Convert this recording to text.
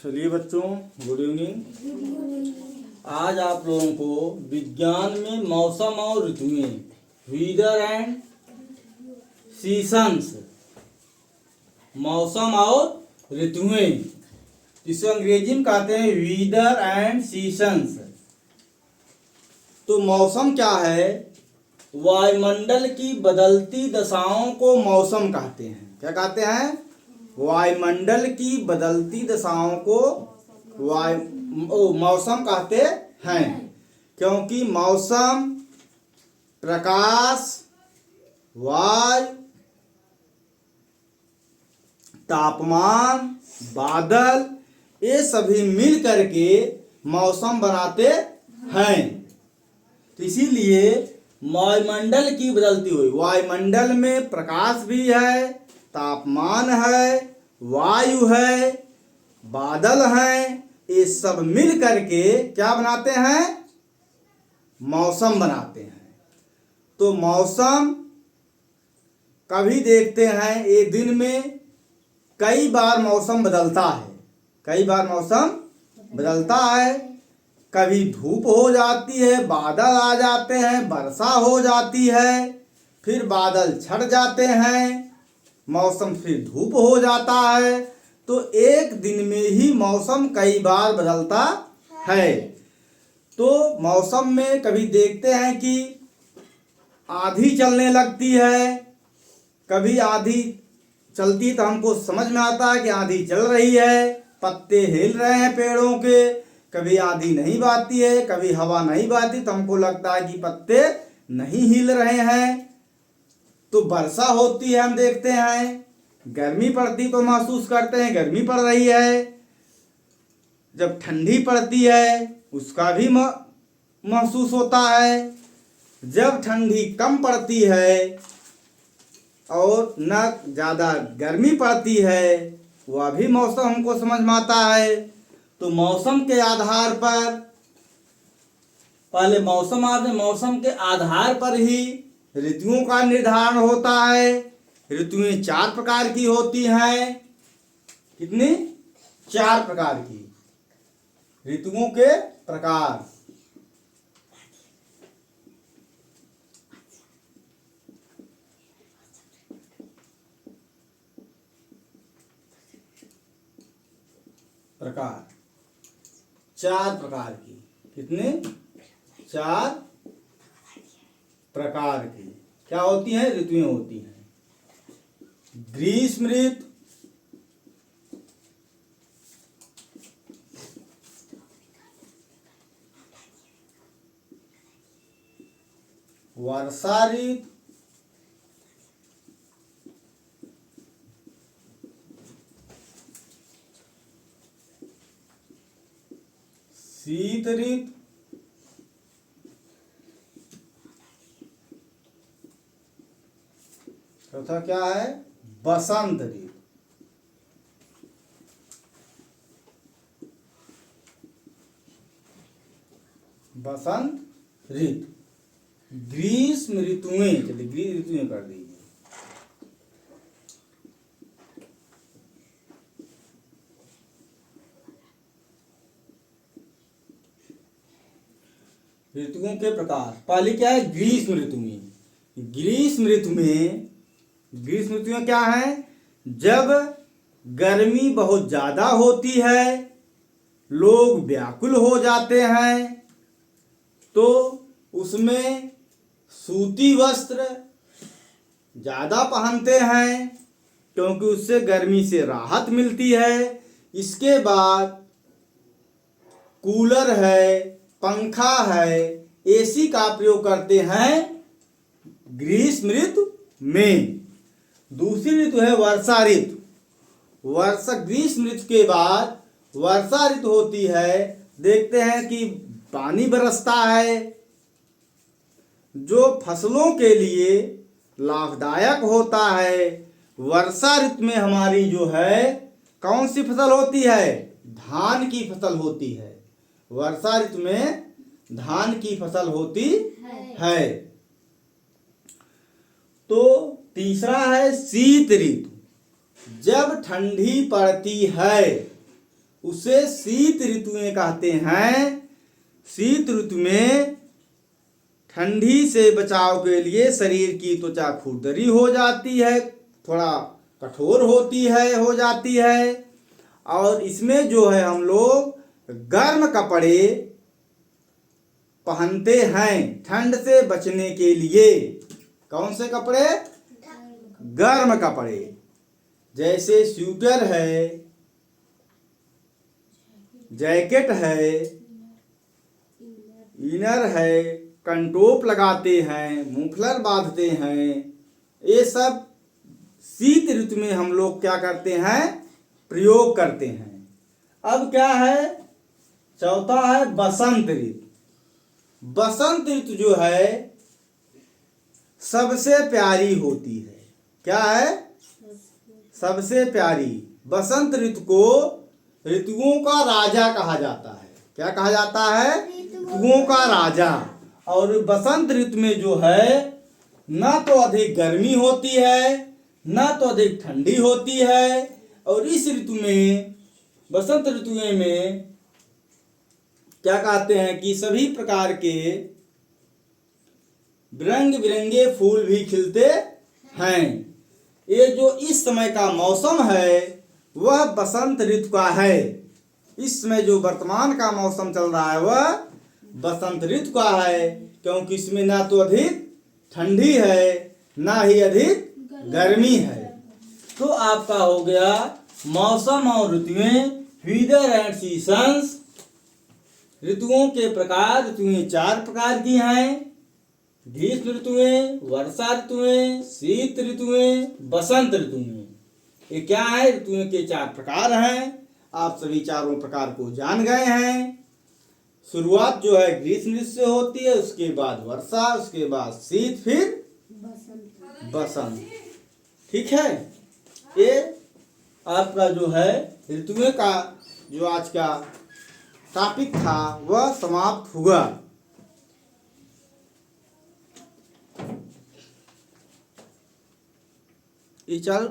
चलिए बच्चों, good evening. आज आप लोगों को विज्ञान में मौसम और ऋतुएं, वेदर एंड सीजन्स, मौसम और ऋतुएं, जिसे अंग्रेजी में कहते हैं वेदर एंड सीजन्स। तो मौसम क्या है? वायुमंडल की बदलती दशाओं को मौसम कहते हैं। क्या कहते हैं? वायुमंडल की बदलती दशाओं को मौसम कहते हैं, क्योंकि मौसम प्रकाश, वायु, तापमान, बादल, ये सभी मिल करके मौसम बनाते हैं। तो इसीलिए वायुमंडल की बदलती हुई, वायुमंडल में प्रकाश भी है, तापमान है, वायु है, बादल हैं, ये सब मिल करके क्या बनाते हैं? मौसम बनाते हैं। तो मौसम कभी देखते हैं एक दिन में कई बार मौसम बदलता है, कई बार मौसम बदलता है। कभी धूप हो जाती है, बादल आ जाते हैं, वर्षा हो जाती है, फिर बादल छट जाते हैं, मौसम फिर धूप हो जाता है। तो एक दिन में ही मौसम कई बार बदलता है। तो मौसम में कभी देखते हैं कि आंधी चलने लगती है, कभी आंधी चलती तो हमको समझ में आता है कि आंधी चल रही है, पत्ते हिल रहे हैं पेड़ों के। कभी आंधी नहीं बहती है, कभी हवा नहीं बहती तो हमको लगता है कि पत्ते नहीं हिल रहे हैं। तो वर्षा होती है, हम देखते हैं। गर्मी पड़ती तो महसूस करते हैं गर्मी पड़ रही है। जब ठंडी पड़ती है उसका भी महसूस होता है। जब ठंडी कम पड़ती है और न ज़्यादा गर्मी पड़ती है, वह भी मौसम हमको समझ में आता है। तो मौसम के आधार पर, पहले मौसम के आधार पर ही ऋतुओं का निर्धारण होता है। ऋतुएं 4 प्रकार की होती हैं। कितनी? 4 प्रकार की ऋतुओं के प्रकार। प्रकार 4 प्रकार की। कितने? 4 प्रकार की क्या होती हैं? ऋतुएं होती हैं। ग्रीष्म ऋतु, वर्षा ऋतु, शीत ऋतु, चौथा क्या है? बसंत ऋतु। बसंत ऋतु। ग्रीष्म ऋतुएं, चलिए ग्रीष्म ऋतुएं कर दीजिए। ऋतुओं के प्रकार। पहले क्या है? ग्रीष्म ऋतु में। ग्रीष्म ऋतुएं क्या है? जब गर्मी बहुत ज्यादा होती है, लोग व्याकुल हो जाते हैं, तो उसमें सूती वस्त्र ज्यादा पहनते हैं, क्योंकि उससे गर्मी से राहत मिलती है। इसके बाद कूलर है, पंखा है, एसी का प्रयोग करते हैं ग्रीष्म ऋतु में। दूसरी ऋतु है वर्षा ऋतु। ग्रीष्म ऋतु के बाद वर्षा ऋतु होती है। देखते हैं कि पानी बरसता है, जो फसलों के लिए लाभदायक होता है। वर्षा ऋतु में हमारी जो है कौन सी फसल होती है? धान की फसल होती है। वर्षा ऋतु में धान की फसल होती है। तो तीसरा है शीत ऋतु। जब ठंडी पड़ती है उसे शीत ऋतुएं कहते हैं। शीत ऋतु में ठंडी से बचाव के लिए शरीर की त्वचा खुरदरी हो जाती है, थोड़ा कठोर होती है, हो जाती है। और इसमें जो है हम लोग गर्म कपड़े पहनते हैं ठंड से बचने के लिए। कौन से कपड़े? गर्म कपड़े, जैसे स्वेटर है, जैकेट है, इनर है, कंटोप लगाते हैं, मुफलर बांधते हैं। ये सब शीत ऋतु में हम लोग क्या करते हैं? प्रयोग करते हैं। अब क्या है? चौथा है बसंत ऋतु। बसंत ऋतु जो है सबसे प्यारी होती है। क्या है? सबसे प्यारी। बसंत ऋतु को ऋतुओं का राजा कहा जाता है। क्या कहा जाता है? ऋतुओं का राजा। और बसंत ऋतु में जो है ना तो अधिक गर्मी होती है, ना तो अधिक ठंडी होती है। और इस ऋतु में, बसंत ऋतु में क्या कहते हैं कि सभी प्रकार के रंग बिरंगे फूल भी खिलते हैं। ये जो इस समय का मौसम है वह बसंत ऋतु का है। इस समय जो वर्तमान का मौसम चल रहा है वह बसंत ऋतु का है, क्योंकि इसमें ना तो अधिक ठंडी है, ना ही अधिक गर्मी है। तो आपका हो गया मौसम और ऋतुएं, वेदर एंड सीजन्स। ऋतुओं के प्रकार। ऋतुएं 4 प्रकार की हैं: ग्रीष्म ऋतुएं, वर्षा ऋतुएं, शीत ऋतुएं, बसंत ऋतुएं। ये क्या है? ऋतुओं के 4 प्रकार हैं। आप सभी चारों प्रकार को जान गए हैं। शुरुआत जो है ग्रीष्म ऋतु से होती है, उसके बाद वर्षा, उसके बाद शीत, फिर बसंत। ठीक है? ये आपका जो है ऋतुओं का जो आज का टॉपिक था वह समाप्त हुआ। ये चल